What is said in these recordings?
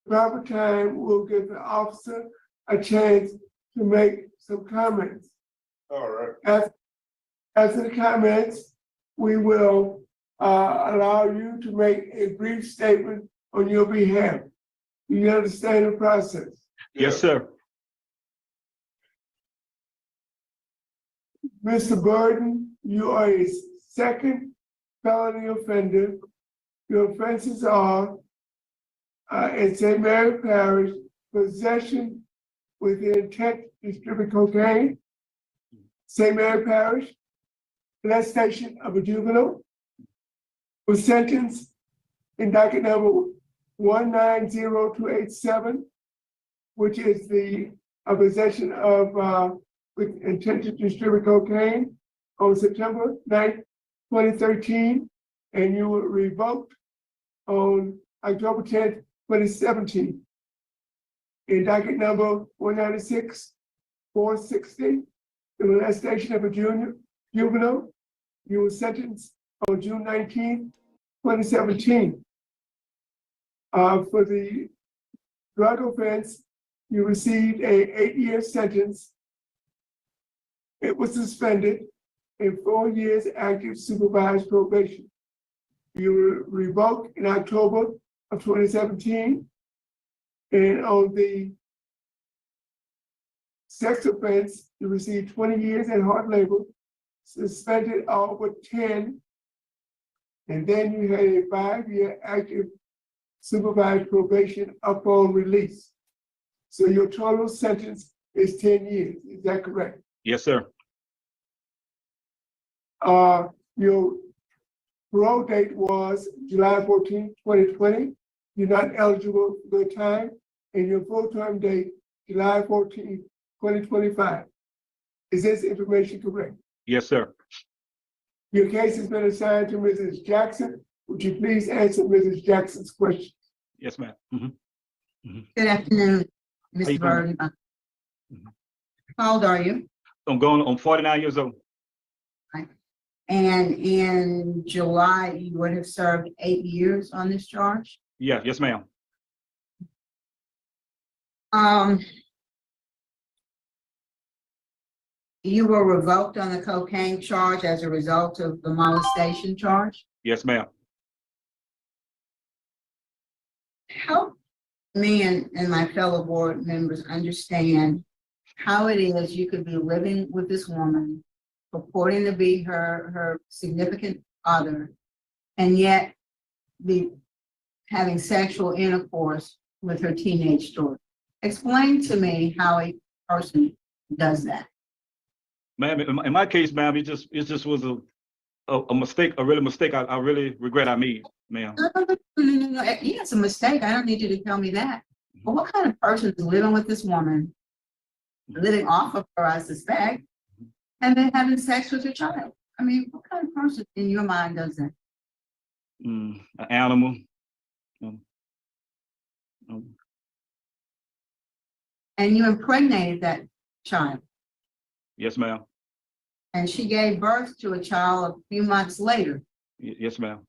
proper time, we'll give the officer a chance to make some comments. All right. After the comments, we will allow you to make a brief statement on your behalf. You understand the process? Yes, sir. Mr. Burden, you are a second felony offender. Your offenses are in St. Mary Parish, possession with the intent to distribute cocaine, St. Mary Parish, molestation of a juvenile, was sentenced in docket number 190287, which is the possession of with intent to distribute cocaine on September 9th, 2013, and you were revoked on October 10th, 2017. In docket number 196-460, the molestation of a juvenile, you were sentenced on June 19th, 2017. For the drug offense, you received a 8-year sentence. It was suspended and 4 years active supervised probation. You were revoked in October of 2017. And on the sex offense, you received 20 years at hard labor, suspended all but 10. And then you had a 5-year active supervised probation upon release. So your total sentence is 10 years. Is that correct? Yes, sir. Your parole date was July 14, 2020. You're not eligible for the time, and your full-term date, July 14, 2025. Is this information correct? Yes, sir. Your case has been assigned to Mrs. Jackson. Would you please answer Mrs. Jackson's question? Yes, ma'am. Good afternoon, How you Mr. doing? Burden. How old are you? I'm 49 years old. And in July, you would have served 8 years on this charge? Yeah, yes, ma'am. You were revoked on the cocaine charge as a result of the molestation charge? Yes, ma'am. Help me and my fellow board members understand how it is you could be living with this woman, purporting to be her significant other, and yet be having sexual intercourse with her teenage daughter. Explain to me how a person does that. Ma'am, in my case, ma'am, it just was a mistake, a really mistake I really regret I made, ma'am. No. Yeah, it's a mistake. I don't need you to tell me that. But what kind of person is living with this woman, living off of her, I suspect, and then having sex with your child? I mean, what kind of person in your mind does that? An animal. And you impregnated that child, Yes, ma'am. and she gave birth to a child a few months later. Yes, ma'am.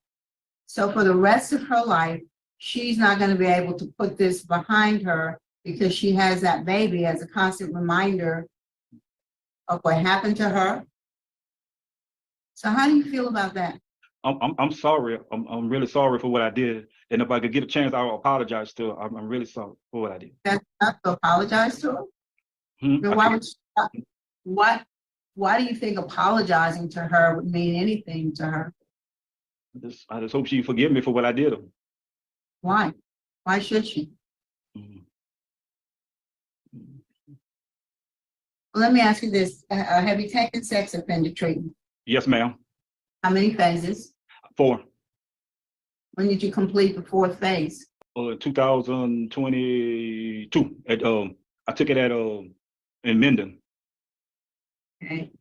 So for the rest of her life, she's not going to be able to put this behind her because she has that baby as a constant reminder of what happened to her. So how do you feel about that? I'm sorry. I'm really sorry for what I did. And if I could get a chance, I'll apologize to her. I'm really sorry for what I did. That's not to apologize to her? Then why do you think apologizing to her would mean anything to her? I just hope she forgive me for what I did. Why? Why should she? Mhm. Well, let me ask you this. Have you taken sex offender treatment? Yes, ma'am. How many phases? 4. When did you complete the 4th phase? 2022. I took it at in Minden. Okay,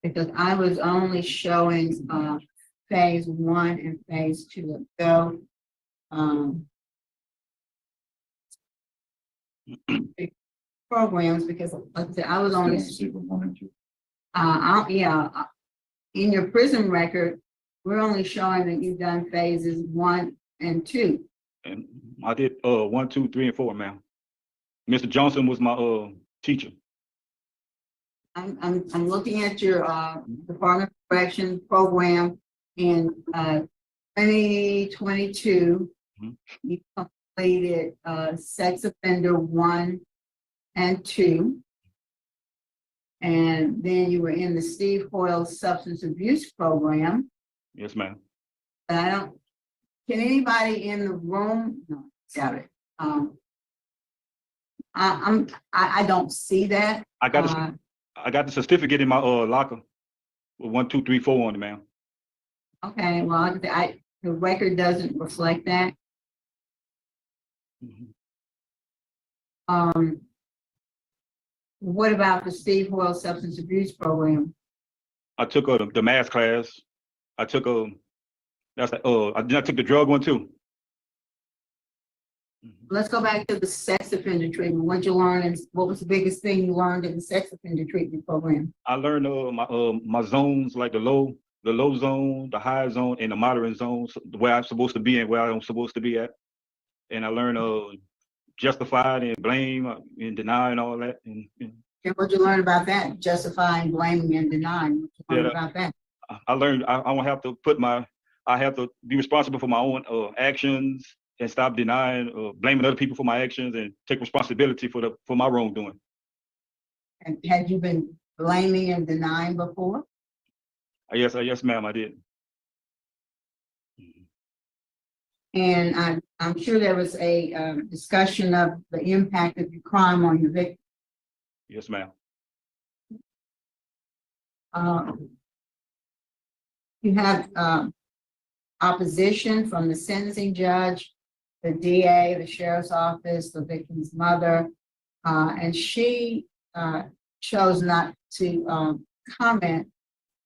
because I was only showing phase 1 and phase 2 of programs, because like I said, I was only in your prison record, we're only showing that you've done phases 1 and 2. And I did 1, 2, 3, and 4, ma'am. Mr. Johnson was my teacher. I'm looking at your Department of Correction program in 2022. Mhm. You completed sex offender 1 and 2. And then you were in the Steve Hoyle substance abuse program. Yes, ma'am. And can anybody in the room? No, got it. I don't see that. I got the certificate in my locker with 1, 2, 3, 4 on it, ma'am. Okay, well, the record doesn't reflect that. Mhm. What about the Steve Hoyle substance abuse program? I took the math class. I took I took the drug one too. Let's go back to the sex offender treatment. What'd you learn, and what was the biggest thing you learned in the sex offender treatment program? I learned my zones, like the low zone, the high zone, and the moderate zone, so where I'm supposed to be and where I'm supposed to be at. And I learned justified and blame and deny and all that. And And what'd you learn about that? Justifying, blaming, and denying. What'd you learn about that? I learned I don't have to I have to be responsible for my own actions and stop denying or blaming other people for my actions and take responsibility for my wrongdoing. And had you been blaming and denying before? Yes, ma'am, I did. And I'm sure there was a discussion of the impact of your crime on your victim. Yes, ma'am. You have opposition from the sentencing judge, the DA, the sheriff's office, the victim's mother, and she chose not to comment,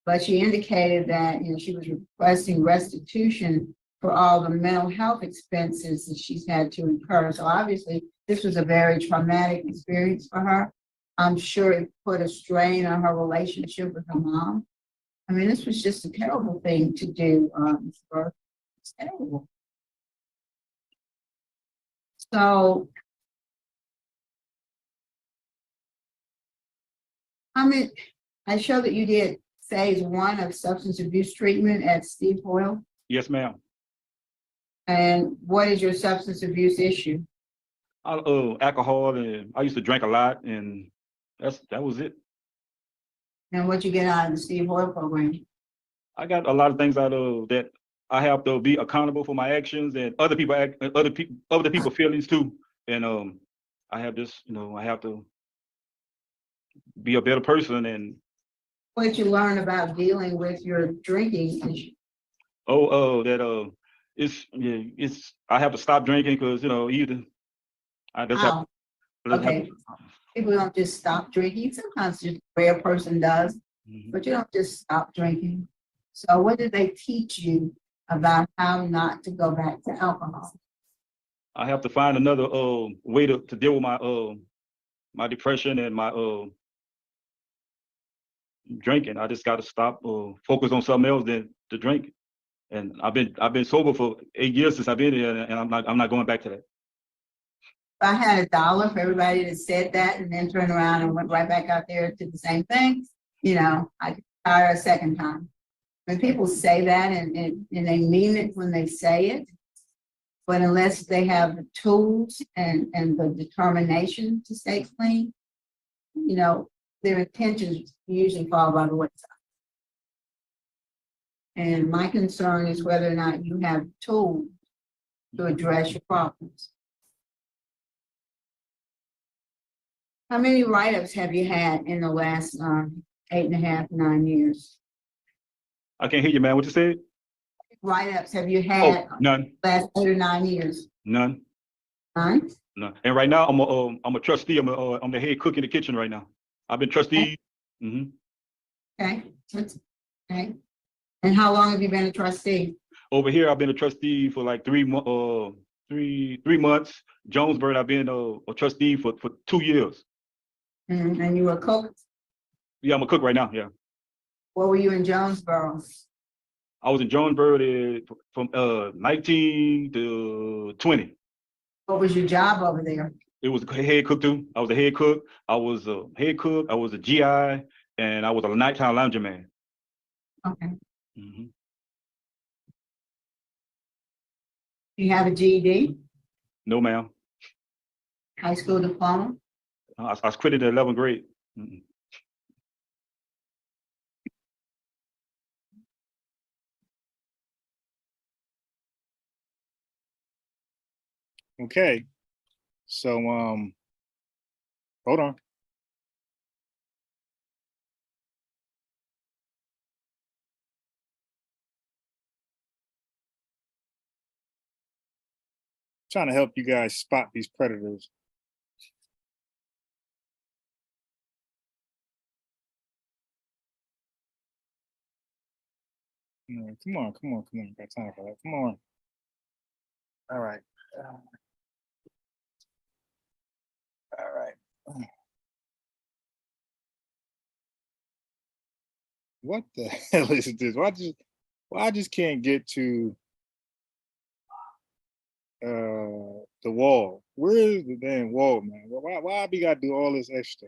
but she indicated that she was requesting restitution for all the mental health expenses that she's had to incur. So obviously, this was a very traumatic experience for her. I'm sure it put a strain on her relationship with her mom. I mean, this was just a terrible thing to do, Ms. Burke. It's terrible. So, I show that you did phase 1 of substance abuse treatment at Steve Hoyle. Yes, ma'am. And what is your substance abuse issue? Alcohol, and I used to drink a lot, and that was it. And what you get out of the Steve Hoyle program? I got a lot of things out of that. I have to be accountable for my actions and other people's feelings too. And I have this, I have to be a better person. And What did you learn about dealing with your drinking issue? I have to stop drinking because I just have. Okay. People don't just stop drinking. Sometimes just a rare person does, but you don't just stop drinking. So what did they teach you about how not to go back to alcohol? I have to find another way to deal with my depression and my drinking. I just got to stop focus on something else than to drink. And I've been sober for 8 years since I've been here, and I'm not going back to that. If I had $1 for everybody that said that and then turned around and went right back out there to the same thing, I could tire a second time. When people say that and they mean it when they say it, but unless they have the tools and the determination to stay clean, their intentions usually fall by the wayside. And my concern is whether or not you have tools to address your problems. How many write-ups have you had in the last 8.5, 9 years? I can't hear you, man. What you said? Write-ups have you had none. Last 8 or 9 years? None. None? None. And right now, I'm a trustee. I'm the head cook in the kitchen right now. I've been trustee. Okay. Okay. And how long have you been a trustee? Over here, I've been a trustee for like 3 months. Jonesboro, I've been a trustee for 2 years. And you were a cook? Yeah, I'm a cook right now. Yeah. Where were you in Jonesboro? I was in Jonesboro from 19 to 20. What was your job over there? It was head cook too. I was a head cook. I was a head cook. I was a GI, and I was a nighttime laundryman. Okay. Mm-hmm. You have a GED, No, ma'am. high school diploma? I quit it in 11th grade. Mm-mm. Okay. So, hold on. Trying to help you guys spot these predators. Come on, come on, come on. Got time for that. Come on. All right. All right. What the hell is this? Why I just can't get to the wall? Where is the damn wall, man? Why we gotta do all this extra?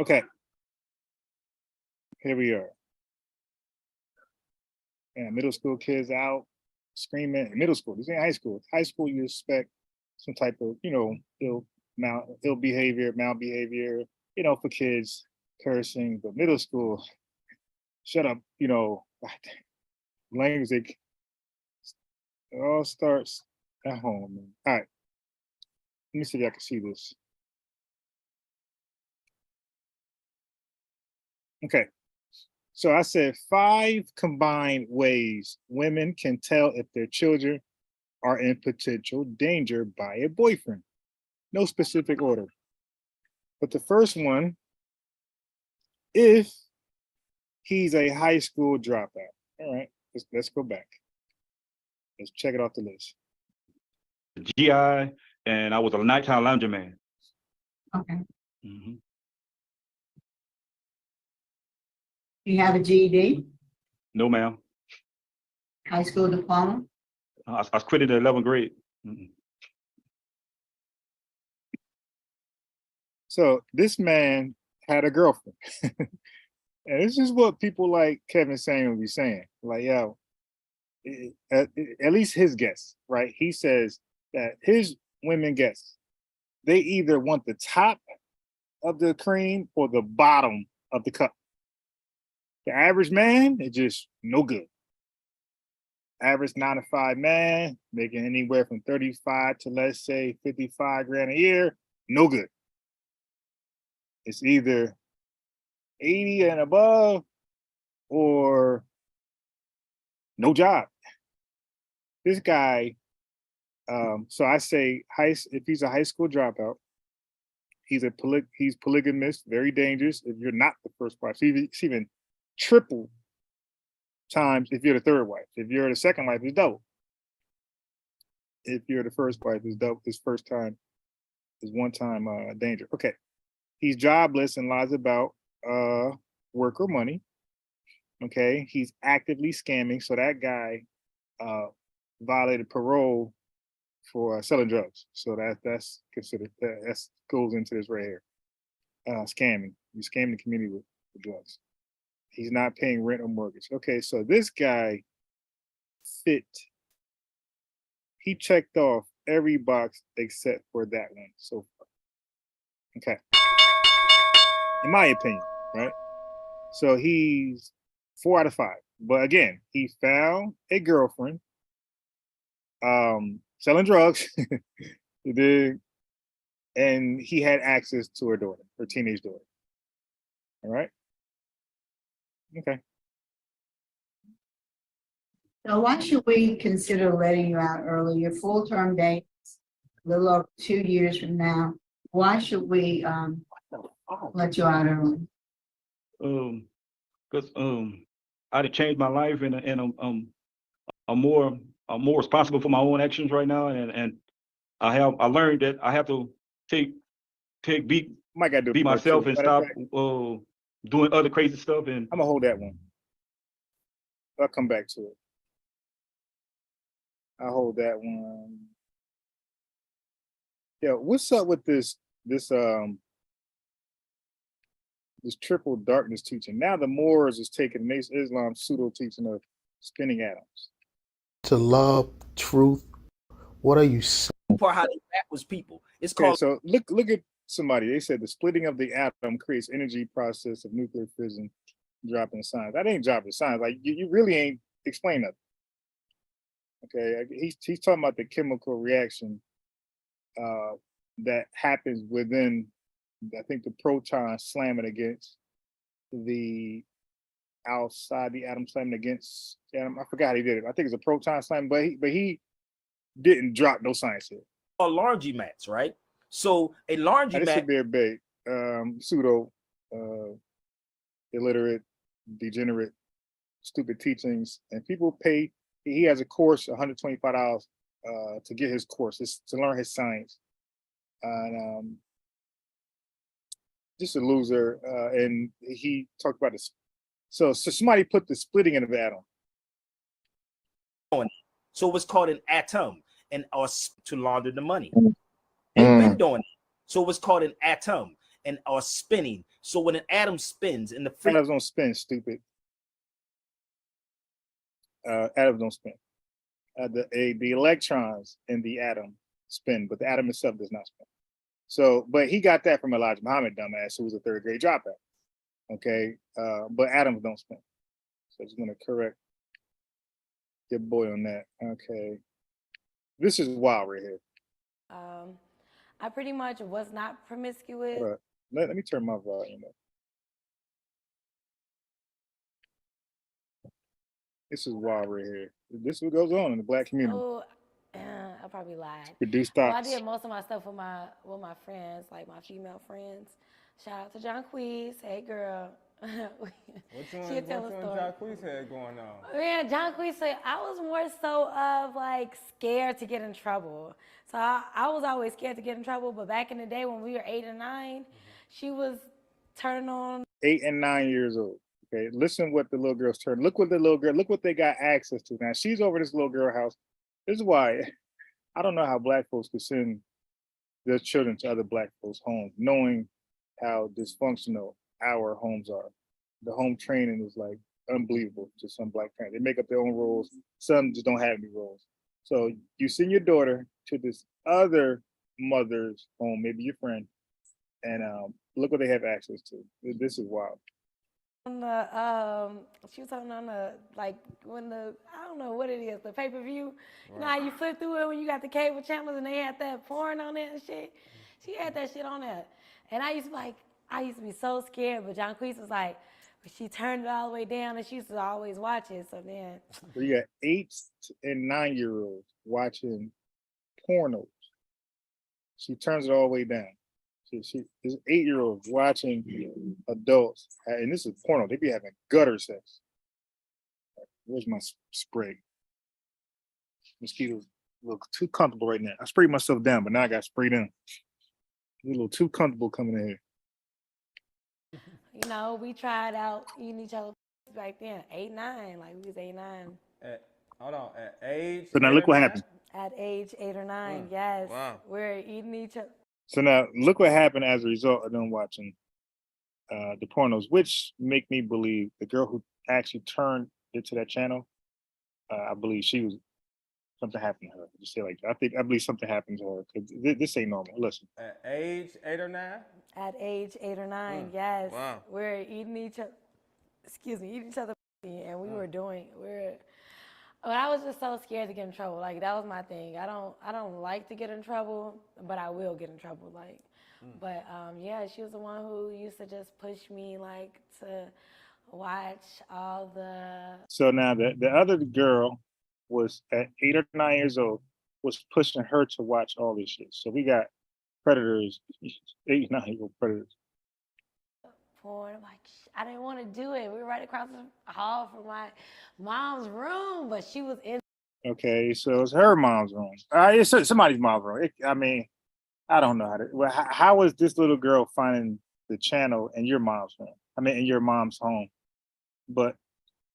Okay. Here we are. And middle school kids out screaming. Middle school, this ain't high school. High school, you expect some type of, ill behavior, malbehavior, for kids cursing. But middle school, shut up, language, it all starts at home. Man. All right, let me see if I can see this. Okay. So I said 5 combined ways women can tell if their children are in potential danger by a boyfriend. No specific order. But the first one, if he's a high school dropout. All right, let's go back. Let's check it off the list. GI, and I was a nighttime laundryman. Okay. Mm-hmm. You have a GED, No, ma'am. high school diploma? I quit it in 11th grade. Mm-mm. So this man had a girlfriend. And this is what people like Kevin Samuel be saying. Like, yo, at least his guess, right? He says that his women guess, they either want the top of the cream or the bottom of the cup. The average man is just no good. Average 9 to 5 man making anywhere from 35 to, let's say, 55 grand a year, no good. It's either 80 and above or no job. This guy, so I say if he's a high school dropout, he's polygamist, very dangerous if you're not the first wife. It's even triple times if you're the third wife. If you're the second wife, it's double. If you're the first wife, it's double. His first time is one time danger. Okay. He's jobless and lies about work or money. Okay. He's actively scamming. So that guy violated parole for selling drugs. So that's considered, that goes into this right here. Scamming. You scam the community with drugs. He's not paying rent or mortgage. Okay, so this guy fit. He checked off every box except for that one so far. Okay. In my opinion, right? So he's 4 out of 5. But again, he found a girlfriend, selling drugs, and he had access to her daughter, her teenage daughter. All right. Okay. So why should we consider letting you out early? Your full-term date, a little over 2 years from now. Why should we let you out early? Because I'd have changed my life, and I'm more responsible for my own actions right now, and I learned that I have to be myself and stop doing other crazy stuff. And I'm gonna hold that one. I'll come back to it. I'll hold that one. Yeah, what's up with this this triple darkness teaching? Now the Moors is taking Islam's pseudo teaching of spinning atoms. To love, truth. What are you saying? Part how they backwards people. It's Okay, called so look at somebody. They said the splitting of the atom creates energy process of nuclear fission, dropping science. That ain't dropping science. Like you really ain't explain that. Okay, he's talking about the chemical reaction that happens within, I think, the proton slamming against the outside the atom slamming against atom. I forgot how he did it. I think it's a proton slam, but he didn't drop no science here. laundromats, right? So a This laundromat should be a bait. Pseudo illiterate, degenerate, stupid teachings, and people pay. He has a course, $125 to get his course. It's to learn his science, and just a loser. And he talked about this. So somebody put the splitting of the atom. so what's called an atom and or to launder the money. They've been doing it. So what's called an atom and or spinning. So when an atom spins in the free Atoms don't spin, stupid. Atoms don't spin. The electrons in the atom spin, but the atom itself does not spin. So, but he got that from Elijah Muhammad, dumbass, who was a third grade dropout. Okay, but atoms don't spin. So I just want to correct your boy on that. Okay, this is wild right here. I pretty much was not promiscuous. Hold up. Let me turn my volume up. This is wild right here. This is what goes on in the Black community. Oh, I probably lied. Produce Well, I thoughts. did most of my stuff with my friends, like my female friends. Shout out to John Queez. Hey, girl. She'll tell a story. John Queez had going on? Man, John Queez said I was more so of like scared to get in trouble. So I was always scared to get in trouble. But back in the day when we were 8 and 9, she was turning on. 8 and 9 years old. Okay, listen what the little girl's turn. Look what they got access to. Now she's over this little girl house. This is why I don't know how Black folks could send their children to other Black folks' homes, knowing how dysfunctional our homes are. The home training is like unbelievable to some Black parents. They make up their own rules. Some just don't have any rules. So you send your daughter to this other mother's home, maybe your friend, and look what they have access to. This is wild. On the she was talking on the like when the I don't know what it is, the pay-per-view. You know how you flip through it when you got the cable channels and they had that porn on it and shit. She had that shit on there. And I used to be so scared, but John Queez was like, she turned it all the way down and she used to always watch it. So then So you got 8 and 9 year olds watching pornos. She turns it all the way down. She this 8-year-old watching adults, and this is porno. They be having gutter sex. Where's my spray? Mosquitoes look too comfortable right now. I sprayed myself down, but now I got sprayed in. A little too comfortable coming in here. you know, we tried out eating each other back then, 8, 9, like we was 8, 9. Hold on, at age. So now look what happened. At age 8 or 9, yes. Wow. We're eating each other. So now look what happened as a result of them watching the pornos, which make me believe the girl who actually turned it to that channel, I believe something happened to her. Just say like I believe something happened to her because this ain't normal. Listen. At age 8 or 9? At age 8 or 9, yes. Wow. We're eating each other, eating each other, and but I was just so scared to get in trouble. Like that was my thing. I don't like to get in trouble, but I will get in trouble. Like, but yeah, she was the one who used to just push me like to watch all the. So now the other girl was at 8 or 9 years old, was pushing her to watch all this shit. So we got predators, 8, 9-year-old predators. Porn. I'm like, I didn't want to do it. We were right across the hall from my mom's room, but she was in. Okay, so it's her mom's room. It's somebody's mom's room. I mean, I don't know how was this little girl finding the channel in your mom's room? I mean, in your mom's home. But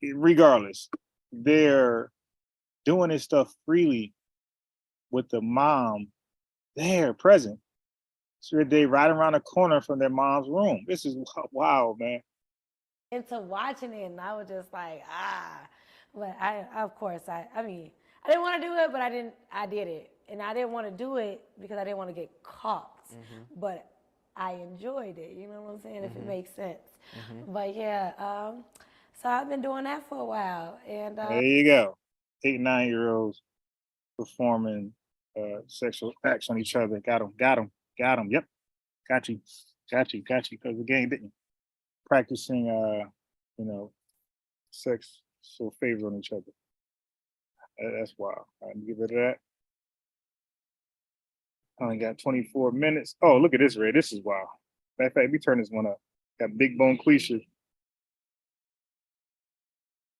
regardless, they're doing this stuff freely with the mom there, present. So they right around the corner from their mom's room. This is wow, man. Into watching it, and I was just like, But of course, I mean, I didn't want to do it, but I did it. And I didn't want to do it because I didn't want to get caught. But I enjoyed it, you know what I'm saying, if it makes sense. But yeah, so I've been doing that for a while. And There you go. 8, 9-year-olds performing sexual acts on each other. Got them. Yep. Got you. Because the game didn't. Practicing, sexual favors on each other. That's wild. All right, give it that. Only got 24 minutes. Oh, look at this, Ray. This is wild. Matter of fact, we turn this one up. Got Big Bone Quisha.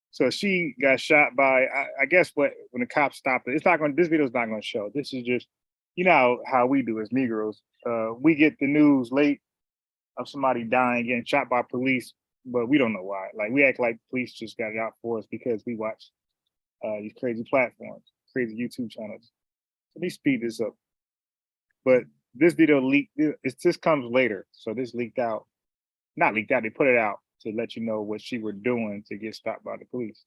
So she got shot by, I guess when the cops stopped it, this video's not gonna show. This is just, you know how we do as Negroes. We get the news late of somebody dying, getting shot by police, but we don't know why. Like we act like police just got it out for us because we watch these crazy platforms, crazy YouTube channels. Let me speed this up. But this video leaked, this comes later. So this leaked out, not leaked out, they put it out to let you know what she were doing to get stopped by the police.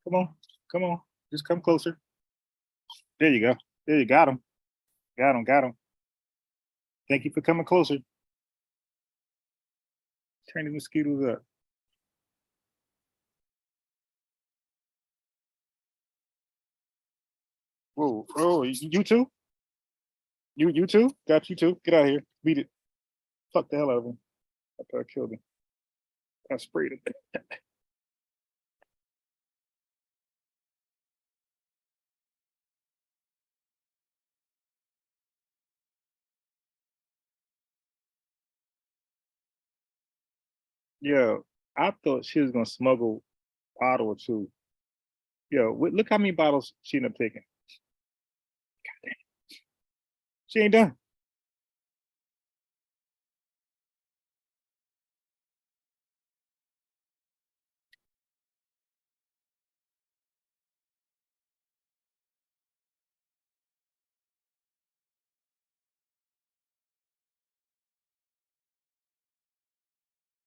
Come on, just come closer. There you go. There you got him. Got him. Thank you for coming closer. Turn the mosquitoes up. Whoa, oh, you too? You too? Got you too. Get out of here. Beat it. Fuck the hell out of him. I thought I killed him. I sprayed him. Yo, I thought she was gonna smuggle a bottle or two. Yo, look how many bottles she ended up taking. She ain't done.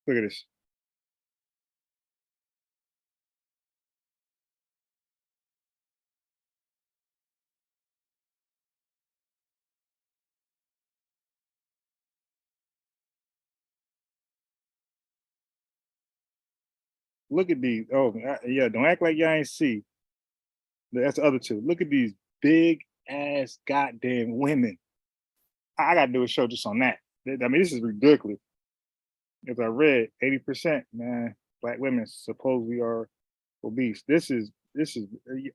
Look at this. Look at these. Oh, yeah, don't act like y'all ain't see. That's the other two. Look at these big ass goddamn women. I gotta do a show just on that. I mean, this is ridiculous. As I read, 80%, man, Black women supposedly are obese. This is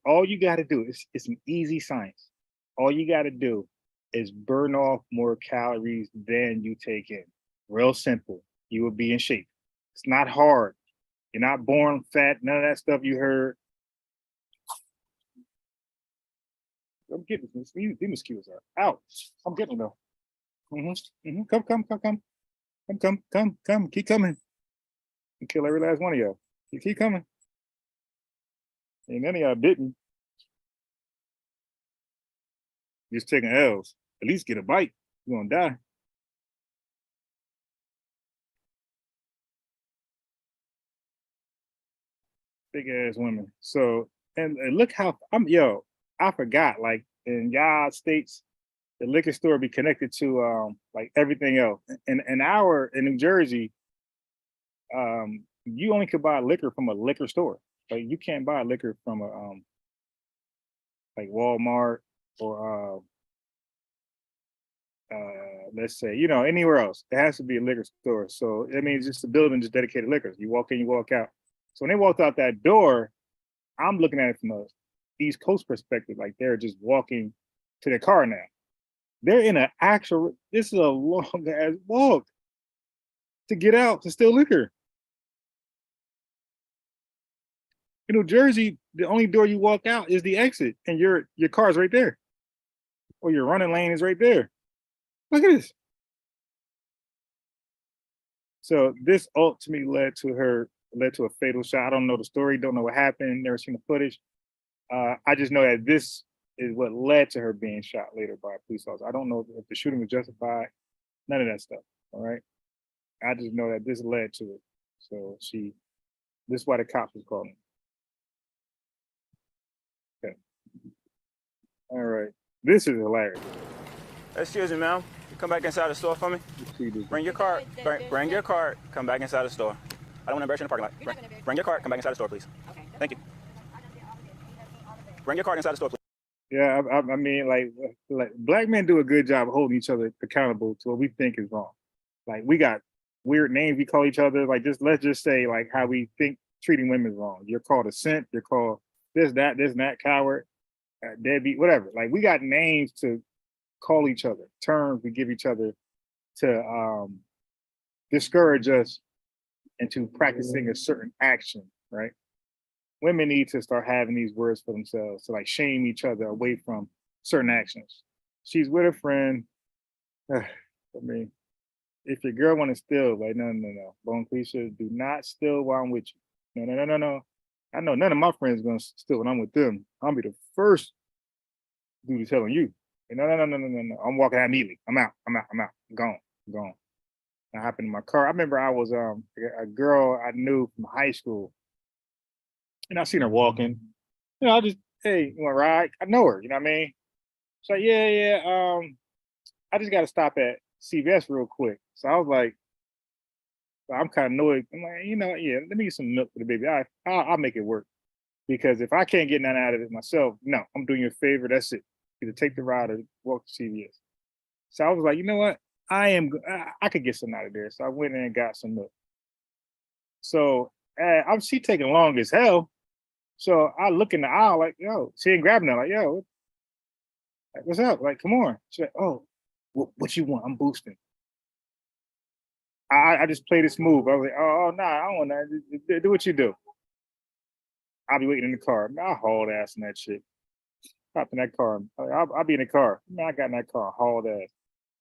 all you got to do. It's an easy science. All you got to do is burn off more calories than you take in. Real simple. You will be in shape. It's not hard. You're not born fat. None of that stuff you heard. I'm getting this. These mosquitoes are out. I'm getting them. Come. Keep coming. And kill every last one of y'all. You keep coming. And none of y'all didn't. Just taking L's. At least get a bite. You're gonna die. Big ass women. So and look how I forgot, like in y'all states, the liquor store be connected to like everything else. In New Jersey, you only could buy liquor from a liquor store. Like you can't buy liquor from a like Walmart or let's say, anywhere else. It has to be a liquor store. So I mean, it's just a building just dedicated liquor. You walk in, you walk out. So when they walked out that door, I'm looking at it from a East Coast perspective, like they're just walking to their car now. They're in an actual, this is a long ass walk to get out to steal liquor. In New Jersey, the only door you walk out is the exit, and your car's right there. Or your running lane is right there. Look at this. So this ultimately led to a fatal shot. I don't know the story, don't know what happened, never seen the footage. I just know that this is what led to her being shot later by a police officer. I don't know if the shooting was justified, none of that stuff. All right. I just know that this led to it. So this is why the cops was calling. Okay. All right. This is hilarious. Excuse me, ma'am. You come back inside the store for me. Bring your card. Bring your card. Come back inside the store. I don't want to embarrass you in the parking lot. Bring your card. Come back inside the store, please. Okay. Thank you. Bring your card inside the store, please. Yeah, I mean, like black men do a good job of holding each other accountable to what we think is wrong. Like we got weird names we call each other. Like let's just say like how we think treating women is wrong. You're called a simp. You're called this, that, coward, deadbeat, whatever. Like we got names to call each other, terms we give each other to discourage us into practicing a certain action, right? Women need to start having these words for themselves to like shame each other away from certain actions. She's with a friend. I mean, if your girl want to steal, like, no. Bone cliche, do not steal while I'm with you. No. I know none of my friends gonna steal when I'm with them. I'll be the first dude telling you. No. I'm walking out immediately. I'm out. Gone. I happened in my car. I remember I was a girl I knew from high school. And I seen her walking. You know, I just, hey, you want to ride? I know her, you know what I mean? So yeah. I just gotta stop at CVS real quick. So I was like, I'm kind of annoyed. I'm like, yeah, let me get some milk for the baby. I'll make it work. Because if I can't get nothing out of it myself, no, I'm doing you a favor. That's it. Either take the ride or walk to CVS. So I was like, you know what? I could get something out of there. So I went in and got some milk. So she taking long as hell. So I look in the aisle like, yo, she ain't grabbing it. Like, yo, what's up? Like, come on. She's like, oh, what you want? I'm boosting. I just play this move. I was like, oh, nah, I don't want that. Do what you do. I'll be waiting in the car. Man, I hauled ass in that shit. Hop in that car. I'll be in the car. Man, I got in that car, hauled ass.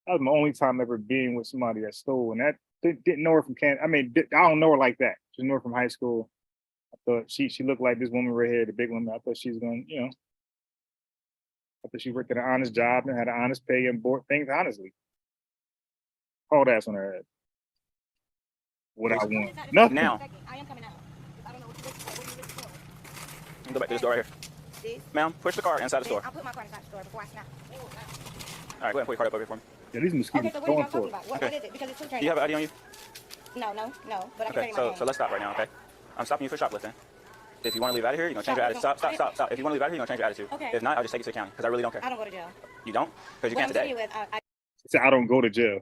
That was my only time ever being with somebody that stole. And that didn't know her from Canada. I mean, I don't know her like that. Just know her from high school. I thought she looked like this woman right here, the big woman. I thought she was going, I thought she worked at an honest job and had an honest pay and bought things honestly. Hauled ass on her head. What I want. Nothing. Now. I am coming out. I don't know what Go back to the store right here. Ma'am, push the car inside the store. I'll put my car inside the store before I snap. All right, go ahead and put your card up over here for me. Yeah, these mosquitoes Okay, so what are going y'all for talking it. about? What is it? Because it's two Do you have an ID on you? No, but I can Okay, tell you my so let's stop right now, okay? I'm stopping you for shoplifting. If you want to leave out of here, you're going to change your attitude. Stop. If you want to leave out of here, you're going to change your attitude. Okay. If not, I'll just take you to the county because I really don't care. I don't go to jail. You don't? Because you can't today. I So I don't go to jail.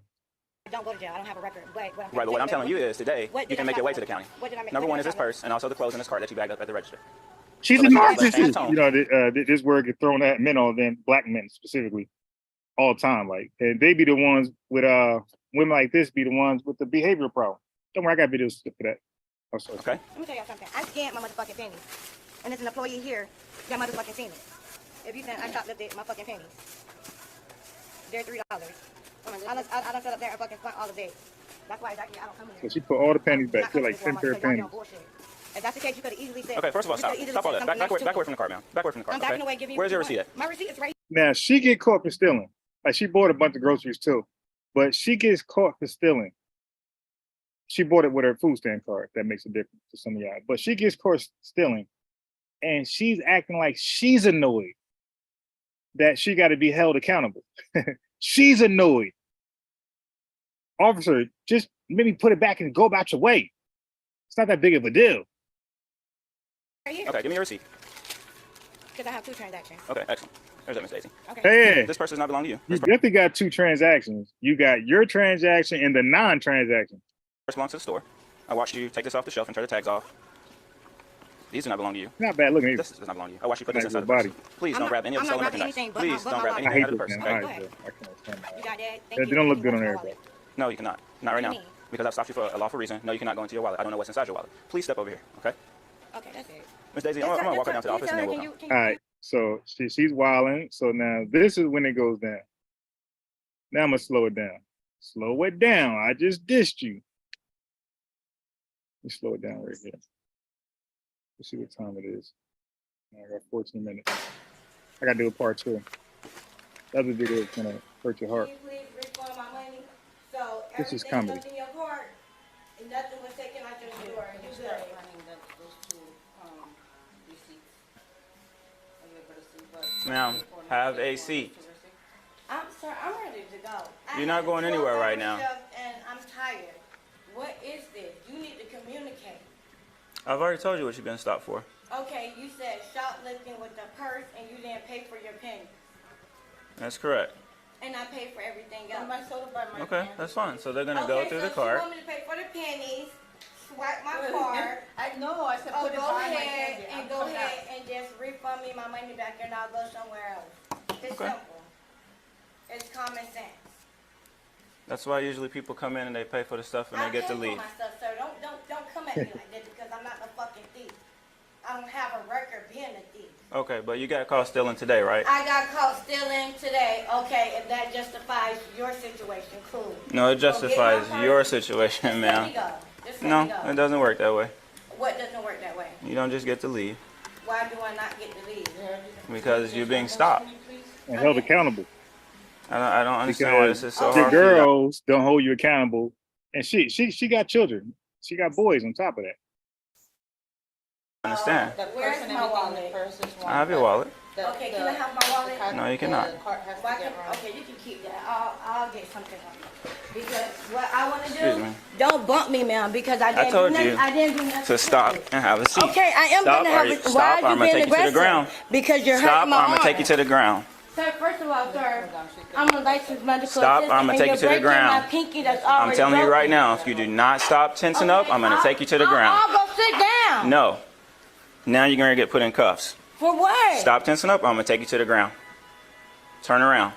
don't go to jail. I don't have a record. Right, but what I'm telling you is today, you can make your way to the county. What did I make? Number one is this purse and also the clothes in this cart that you bagged up at the register. She's So a let's narcissist. stay in This word gets thrown at men all then, black men specifically, all the time. Like, and they be the ones with women like this be the ones with the behavioral problem. Don't worry, I got videos for that. Also. Okay. Let me tell y'all something. I scanned my motherfucking pennies. And there's an employee here that motherfucking seen it. If you think I shoplifted my fucking pennies, they're $3. I don't sit up there and fucking front all the day. That's why exactly I don't come here. So she put all the panties back. Feel like 10 pair of panties. If that's the case, you could have easily said. Okay, first of all, stop. Stop all that. Back away from the car, man. Back away from the car. I'm backing Okay? away, giving you. Where's your receipt at? My receipt is right. Now she get caught for stealing. Like she bought a bunch of groceries too, but she gets caught for stealing. She bought it with her food stamp card. That makes a difference to some of y'all. But she gets caught stealing, and she's acting like she's annoyed that she got to be held accountable. She's annoyed. Officer, just maybe put it back and go about your way. It's not that big of a deal. Right here. Okay, give me your receipt. Because I have 2 transactions. Okay, excellent. There's that, Miss Daisy. Okay. Hey, This purse does not belong to you. you This definitely got 2 transactions. You got your transaction and the non-transaction. purse belongs to the store. I watched you take this off the shelf and turn the tags off. These do not belong to you. Not bad looking. This does not belong to you. I watched you put this Nice inside the little purse. body. Please I'm don't not- grab any of I'm the not stolen grabbing merchandise. anything but Please my don't grab wallet. I anything hate out of the this purse. man. Okay? All right, Go ahead. bro. I can understand that. You got that? They Thank you. don't look good on What's my everybody. wallet? No, you cannot. Not right What now. do you mean? Because I've stopped you for a lawful reason. No, you cannot go into your wallet. I don't know what's inside your wallet. Please step over here, okay? Okay, that's it. Miss Daisy, I'm going to walk her down to the office and then we'll come. All right. So she's wilding. So now this is when it goes down. Now I'm gonna slow it down. Slow it down. I just dissed you. me slow it down right here. Let's see what time it is. I got 14 minutes. I gotta do a part 2. The other video is gonna hurt your heart. Can you please refund my money? So This is everything comedy. that's in your card, and nothing was taken out your store. You good? Ma'am, have a seat. I'm sorry, I'm ready to go. You're not going anywhere right now. And I'm tired. What is this? You need to communicate. I've already told you what you've been stopped for. Okay, you said shoplifting with the purse and you didn't pay for your pennies. That's correct. And I paid for everything else. Okay, that's fine. So they're gonna go through the cart. You want me to pay for the pennies, swipe my card. I know, I said Oh, put it go by my ahead candy. and go ahead and just refund me my money back and I'll go somewhere else. It's Okay. simple. It's common sense. That's why usually people come in and they pay for the stuff and they get to I pay leave. for my stuff, sir. Don't come at me like that because I'm not a fucking thief. I don't have a record being a thief. Okay, but you got caught stealing today, right? I got caught stealing today. Okay, if that justifies your situation, cool. No, it justifies Go get my your purse. situation, Just let me ma'am. go. Just let No, me go. it doesn't work that way. What doesn't work that way? You don't just get to leave Why do I not get to leave? because you're being stopped. And held accountable. I don't understand why this is so The hard for you. girls don't hold you accountable. And she got children. She got boys on top of that. I understand. Where's my wallet? I have your wallet. Okay, can I have my wallet? No, you cannot. Why can, okay, you can keep that. I'll get something from you. Because what I want to Excuse do, me. don't bump me, ma'am, because I didn't told do nothing. you I didn't do nothing. To stop and have a seat. Okay, I am Stop, gonna have or you- it. Why stop, are or you I'm gonna being take you to the aggressive? ground. Because you're Stop, hurting or my I'm arm. gonna take you to the ground. Sir, first of all, sir, I'm a licensed medical Stop, or assistant, I'm gonna and take you're you to the breaking ground. my pinky that's I'm already telling you right broken. now, if you do not stop tensing up, I'm gonna take you to the I'll ground. go sit down. No. Now you're gonna get put in cuffs. For what? Stop tensing up, or I'm gonna take you to the ground. Turn around.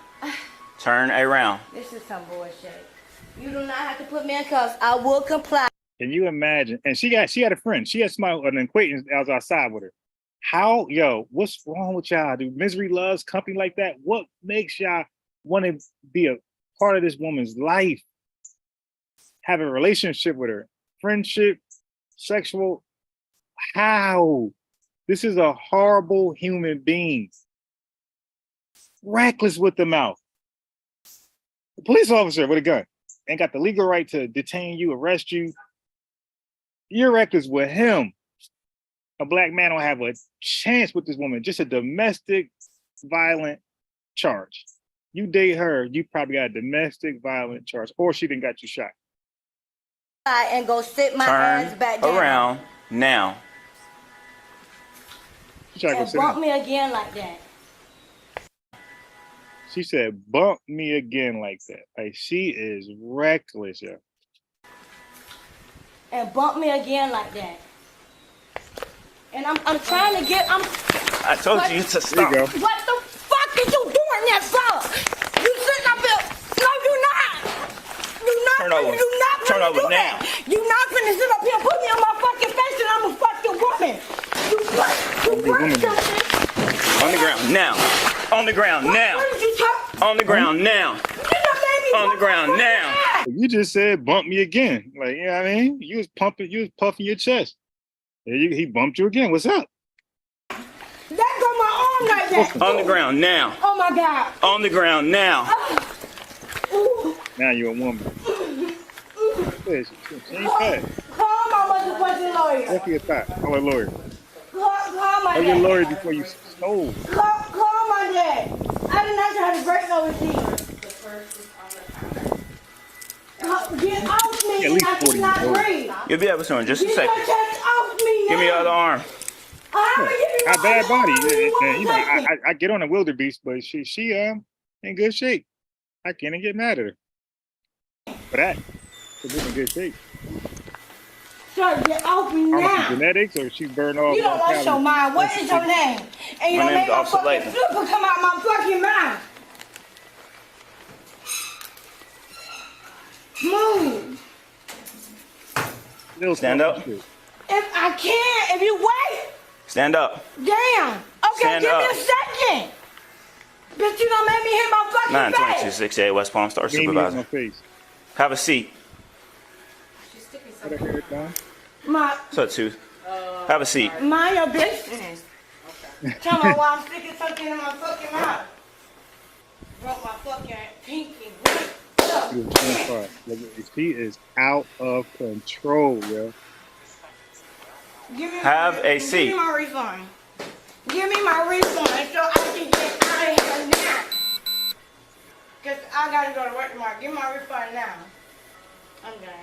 Turn around. This is some bullshit. You do not have to put me in cuffs. I will comply. Can you imagine? And she had a friend. She had an acquaintance that was outside with her. How, what's wrong with y'all? Do misery loves company like that? What makes y'all want to be a part of this woman's life? Have a relationship with her? Friendship? Sexual? How? This is a horrible human being. Reckless with the mouth. A police officer with a gun ain't got the legal right to detain you, arrest you. You're reckless with him. A black man don't have a chance with this woman. Just a domestic violent charge. You date her, you probably got a domestic violent charge, or she done got you shot. And go sit my ass Turn back down. around now. She tried to go And sit bump down. me again like that. She said, "Bump me again like that." Like she is reckless, yo. And bump me again like that. And I'm trying to get, I told you to There stop. you go. what the fuck is you doing that for? You sitting up here, no you not. You not, Turn over. you not Turn gonna over do now. that. You not gonna sit up here and put me on my fucking face and I'm a fucking woman. You woman. something. On the ground now. On the ground now. What did you talk? On the ground now. You done made me On the bump ground my now. ass. You just said bump me again. Like, you know what I mean? You was puffing your chest. And he bumped you again. What's up? That got my arm like that. On the ground now. Oh my God. On the ground now. Ooh. Now you're a woman. She ain't fat. Call my motherfucking lawyer. Don't forget that. Call a lawyer. Call my Call your dad. lawyer before you stole. Call my dad. I didn't have to have to break no receipt. Get off me. At least I 40 cannot years old. breathe. You'll be able to in just a Get your second. touch off me. Give me your other arm. I'm Got bad body. You I get on a wildebeest, but she in good shape. I can't even get mad at her. For that. She's in good shape. Sir, get off me I don't know if now. it's genetics or she burned off. You don't lost your mind. What is your name? And you My don't name's make my Officer fucking Latham. flipper come out my fucking mouth. Move. Stand up. If I can, if you wait. Stand up. Damn. Okay, Stand give me up. a second. Bitch, you don't make me hit my fucking 92268 West Palm Star Gave me in my Supervisor. face. Have a seat. Put her hair down. What's up, Sue? Have a seat. Mind your business. Tell me why I'm sticking something in my fucking mouth. Broke my fucking pinky. He is out of control, yo. Have a seat. Give me my refund. Give me my refund so I can get out of here now. Cause I gotta go to work tomorrow. Give me my refund now. I'm done.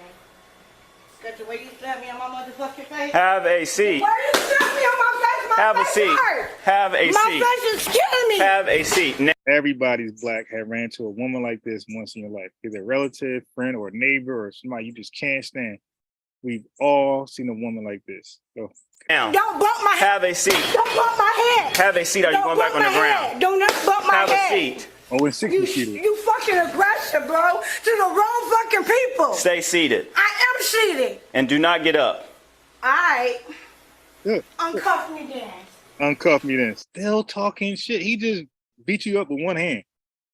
Cause the way you slapped me on my motherfucking face. Have a seat. Why you slap me on my face? My Have a face seat. hurt. Have a seat. My face is killing me. Have a seat. Everybody's black have ran into a woman like this once in your life, either a relative, friend, or a neighbor, or somebody you just can't stand. We've all seen a woman like this. So, Now, Don't bump my head. have a seat. Don't bump my head. Have a seat. Are you Don't going back bump on the my ground? head. Do not bump my Have head. a seat. oh, it's 60 seaters. You fucking aggressive, bro. To the wrong fucking people. Stay seated I am seated. and do not get up. Alright. Yeah. Uncuff me then. Uncuff me then. Still talking shit. He just beat you up with one hand.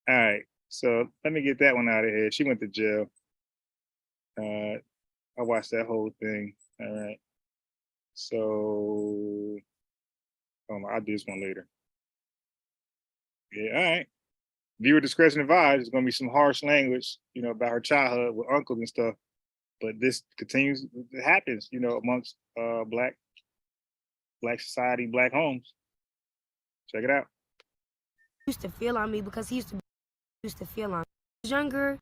All right. So let me get that one out of here. She went to jail. I watched that whole thing. All right. So I'll do this one later. Yeah, all right. Viewer discretion advised. There's gonna be some harsh language, about her childhood with uncles and stuff. But this continues, it happens, amongst black society, black homes. Check it out. Used to feel on me because he used to feel on me. I was younger.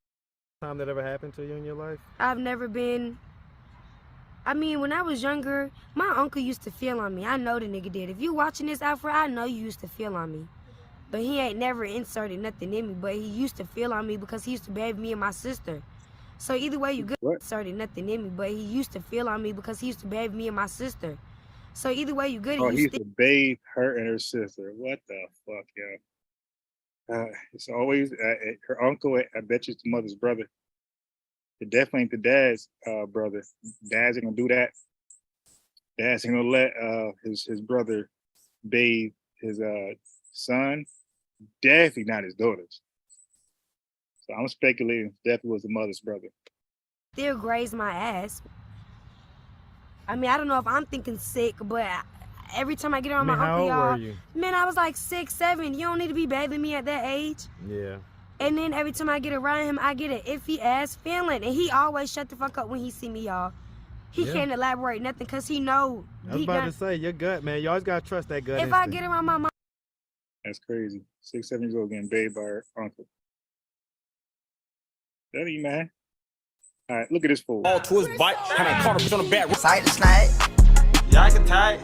Time that ever happened to you in your life? I've never been. I mean, when I was younger, my uncle used to feel on me. I know the nigga did. If you watching this, Alfred, I know you used to feel on me. But he ain't never inserted nothing in me. But he used to feel on me because he used to bathe me and my sister. So either way you good, inserted nothing in me. But he used to feel on me because he used to bathe me and my sister. So either way you good. Oh, he used to bathe her and her sister. What the fuck, yo? It's always her uncle. I bet you it's the mother's brother. It definitely ain't the dad's brother. Dad's ain't gonna do that. Dad's ain't gonna let his brother bathe his son. Definitely not his daughters. So I'm speculating definitely was the mother's brother. Still graze my ass. I mean, I don't know if I'm thinking sick, but every time I get around my uncle, how old y'all, were you? man, I was like 6, 7. You don't need to be bathing me at that age. Yeah. And then every time I get around him, I get an iffy ass feeling. And he always shut the fuck up when he see me, y'all. He can't elaborate nothing because he know. I was about to say, your gut, man. You always got to trust that gut. If I get around my mom. That's crazy. 6, 7 years old getting bathed by her uncle. That ain't man. All right, look at this fool. All to his bike, kind of caught him on the back. Sight the snake. Yeah, I can tie.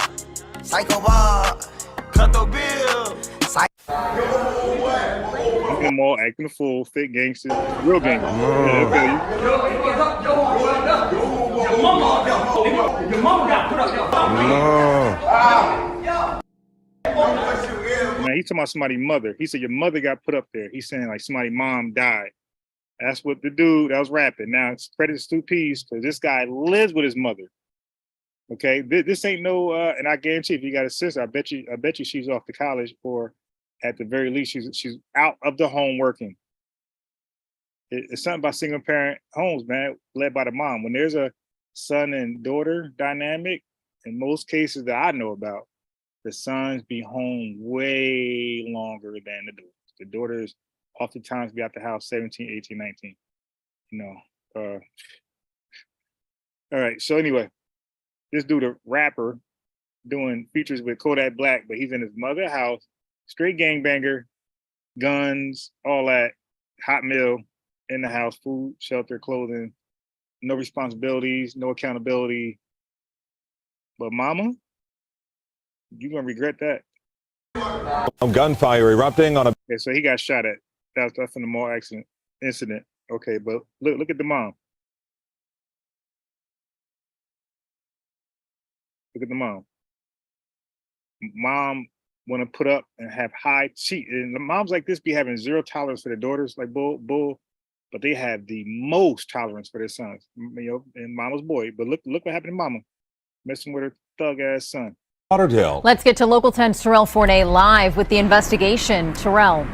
Psycho ball. Cut the bill. Look at them all acting a fool, fake gangsters, real gangsters. Yeah, Your mama got put up there. Now he's talking about somebody's mother. He said your mother got put up there. He's saying like somebody's mom died. That's what the dude that was rapping. Now it's credit to 2 Ps because this guy lives with his mother. Okay, this ain't no, and I guarantee if you got a sister, I bet you she's off to college, or at the very least she's out of the home working. It's something about single parent homes, man, led by the mom. When there's a son and daughter dynamic, in most cases that I know about, the sons be home way longer than the daughters. The daughters oftentimes be out the house 17, 18, 19. All right, so anyway, this dude, a rapper, doing features with Kodak Black, but he's in his mother's house, straight gangbanger, guns, all that, hot meal in the house, food, shelter, clothing, no responsibilities, no accountability. But mama, you're gonna regret that. Gunfire erupting on a. Okay, so he got shot at. That's from the mall incident. Okay, but look at the mom. Look at the mom. Mom want to put up and have high cheat. And the moms like this be having zero tolerance for their daughters, like bull, but they have the most tolerance for their sons. And mama's boy. But look what happened to mama, messing with her thug ass son. Lauderdale. Let's get to Local 10's Terrell Forney live with the investigation. Terrell.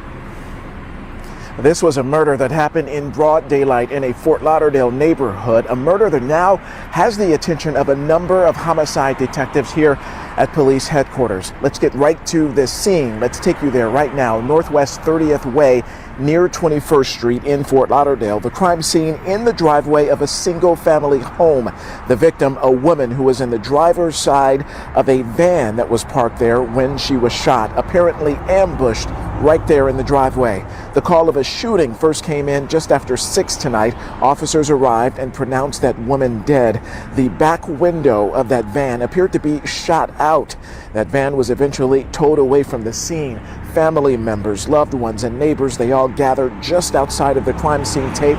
This was a murder that happened in broad daylight in a Fort Lauderdale neighborhood, a murder that now has the attention of a number of homicide detectives here at police headquarters. Let's get right to this scene. Let's take you there right now, Northwest 30th Way, near 21st Street in Fort Lauderdale. The crime scene in the driveway of a single-family home. The victim, a woman who was in the driver's side of a van that was parked there when she was shot, apparently ambushed right there in the driveway. The call of a shooting first came in just after 6 tonight. Officers arrived and pronounced that woman dead. The back window of that van appeared to be shot out. That van was eventually towed away from the scene. Family members, loved ones, and neighbors, they all gathered just outside of the crime scene tape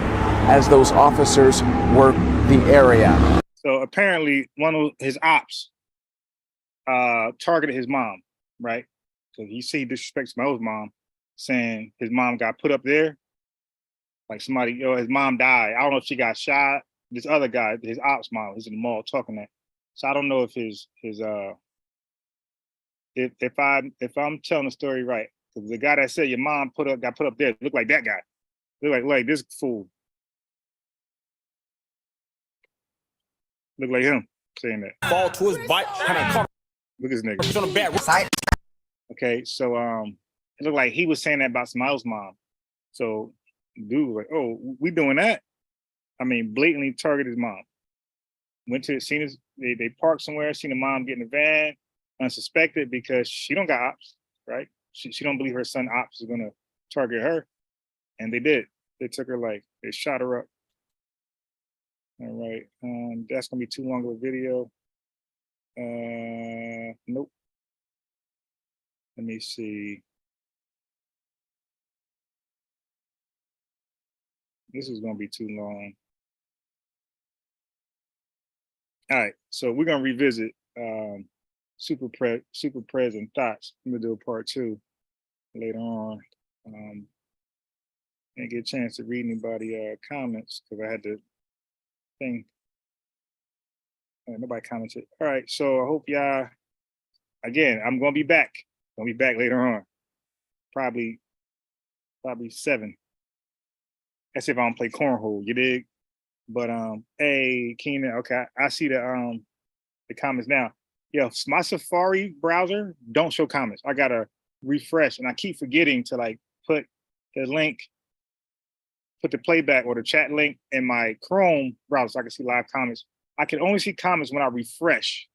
as those officers worked the area. So apparently one of his ops targeted his mom, right? So he disrespects my old mom, saying his mom got put up there. Like somebody, his mom died. I don't know if she got shot. This other guy, his ops mom, he's in the mall talking that. So I don't know if if I'm telling the story right, because the guy that said your mom got put up there, look like that guy. Look like this fool. Look like him saying that. Fall to his bike. Look at this nigga. He's on a bad Side. Okay, so it looked like he was saying that about Smiles' mom. So dude was like, oh, we doing that? I mean, blatantly targeted his mom. Went to they parked somewhere, seen the mom get in the van, unsuspected because she don't got ops, right? She don't believe her son ops is gonna target her. And they did. They took her life. They shot her up. All right, that's gonna be too long of a video. Nope. Let me see. This is gonna be too long. All right, so we're gonna revisit super preds and Thots. I'm gonna do a part 2 later on. Didn't get a chance to read anybody comments because I had to thing. Nobody commented. All right, so I hope y'all. Again, I'm gonna be back. Gonna be back later on. Probably 7. That's if I don't play cornhole. You dig? But hey, Keenan. Okay, I see the comments now. Yo, my Safari browser don't show comments. I gotta refresh, and I keep forgetting to like put the link, put the playback or the chat link in my Chrome browser so I can see live comments. I can only see comments when I refresh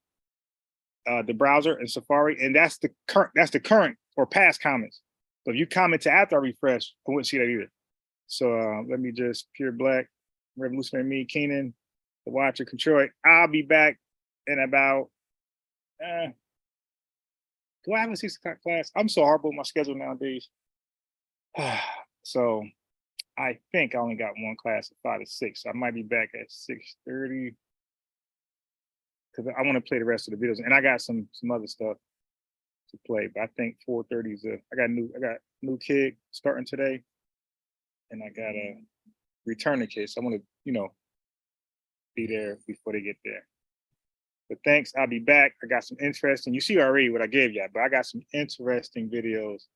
the browser in Safari, and that's the current or past comments. So if you commented after I refresh, I wouldn't see that either. So let me just Pure Black, Revolutionary Me, Keenan, the Watcher, Controy. I'll be back in about. Do I have a 6 o'clock class? I'm so horrible with my schedule nowadays. So I think I only got one class at 5 to 6. I might be back at 6:30 because I want to play the rest of the videos, and I got some other stuff to play. But I think 4:30 is I got new kid starting today, and I got a returning kid. So I want to be there before they get there. But thanks, I'll be back. I got some interesting. You see already what I gave you, but I got some interesting videos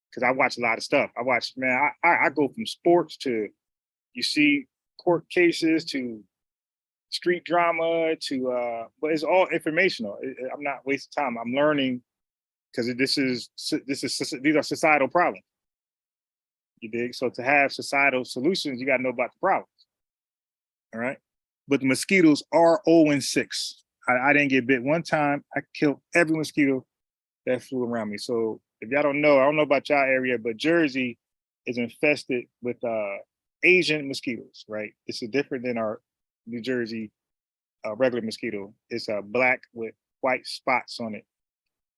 because I watch a lot of stuff. I go from sports to, you see, court cases to street drama to, but it's all informational. I'm not wasting time. I'm learning because these are societal problems. You dig? So to have societal solutions, you got to know about the problems. All right. But the mosquitoes are 0-6. I didn't get bit one time. I killed every mosquito that flew around me. So if y'all don't know, I don't know about y'all area, but Jersey is infested with Asian mosquitoes, right? This is different than our New Jersey regular mosquito. It's black with white spots on it.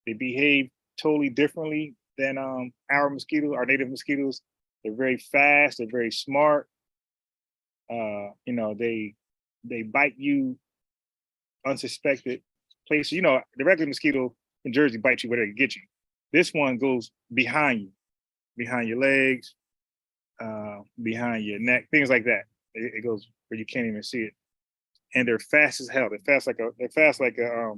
They behave totally differently than our mosquitoes, our native mosquitoes. They're very fast. They're very smart. They bite you unsuspected places. The regular mosquito in Jersey bites you where they can get you. This one goes behind you, behind your legs, behind your neck, things like that. It goes where you can't even see it. And they're fast as hell. They're fast like a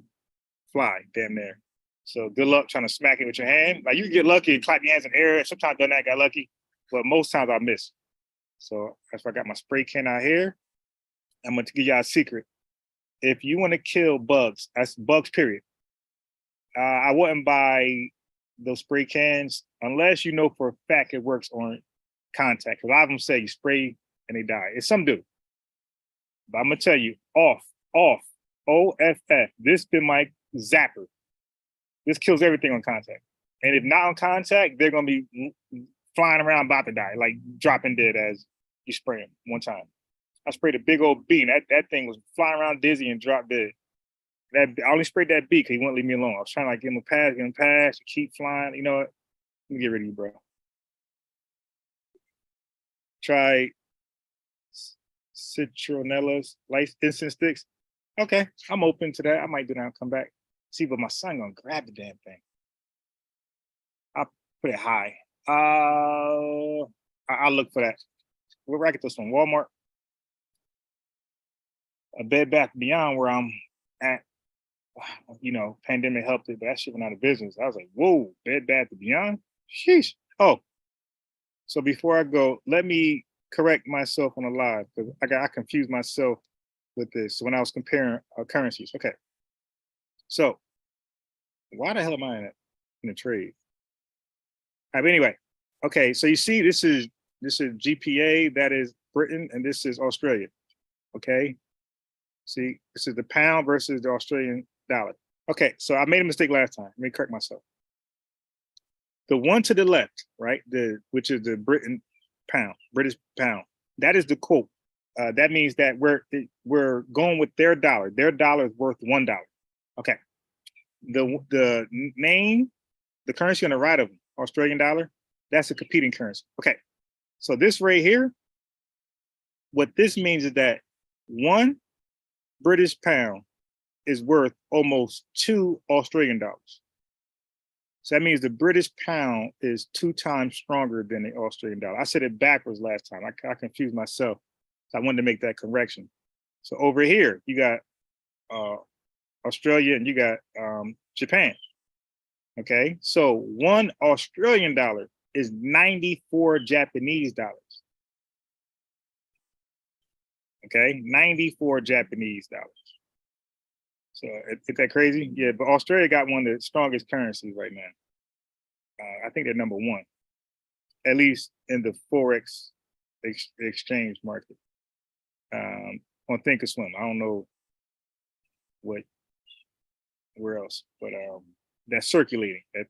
fly, damn near. So good luck trying to smack it with your hand. Like you can get lucky and clap your hands in the air. Sometimes done that, got lucky. but most times I miss. So that's why I got my spray can out here. I'm gonna give y'all a secret. If you want to kill bugs, that's bugs, period. I wouldn't buy those spray cans unless you know for a fact it works on contact. Because a lot of them say you spray and they die. It's some do. But I'm gonna tell you, off, OFF. This been my zapper. This kills everything on contact. And if not on contact, they're gonna be flying around about to die, like dropping dead as you spray them one time. I sprayed a big old bee, and that thing was flying around dizzy and dropped dead. I only sprayed that bee because he wouldn't leave me alone. I was trying to like give him a pass, keep flying. You know what? Let me get rid of you, bro. Try citronellas, light incense sticks. Okay, I'm open to that. I might do that and come back. See, but my son gonna grab the damn thing. I'll put it high. I'll look for that. Where I get this from? Walmart. A Bed Bath Beyond where I'm at, you know, pandemic helped it, but that shit went out of business. I was like, whoa, Bed Bath Beyond? Sheesh. Oh, so before I go, let me correct myself on the live because I confused myself with this when I was comparing currencies. Okay. So why the hell am I in a trade? All right, but anyway, okay, so you see this is GPA, that is Britain, and this is Australia. Okay. See, this is the pound versus the Australian dollar. Okay, so I made a mistake last time. Let me correct myself. The one to the left, right, which is the British pound, that is the quote. That means that we're going with their dollar. Their dollar is worth $1. Okay. The name, the currency on the right of them, Australian dollar, that's a competing currency. Okay. So this right here, what this means is that one British pound is worth almost 2 Australian dollars. So that means the British pound is 2 times stronger than the Australian dollar. I said it backwards last time. I confused myself. So I wanted to make that correction. So over here, you got Australia and you got Japan. Okay, so 1 Australian dollar is 94 Japanese dollars. Okay, 94 Japanese dollars. So is that crazy? Yeah, but Australia got one of the strongest currencies right now. I think they're number 1, at least in the Forex exchange market. On Thinkorswim, I don't know where else, but that's circulating, that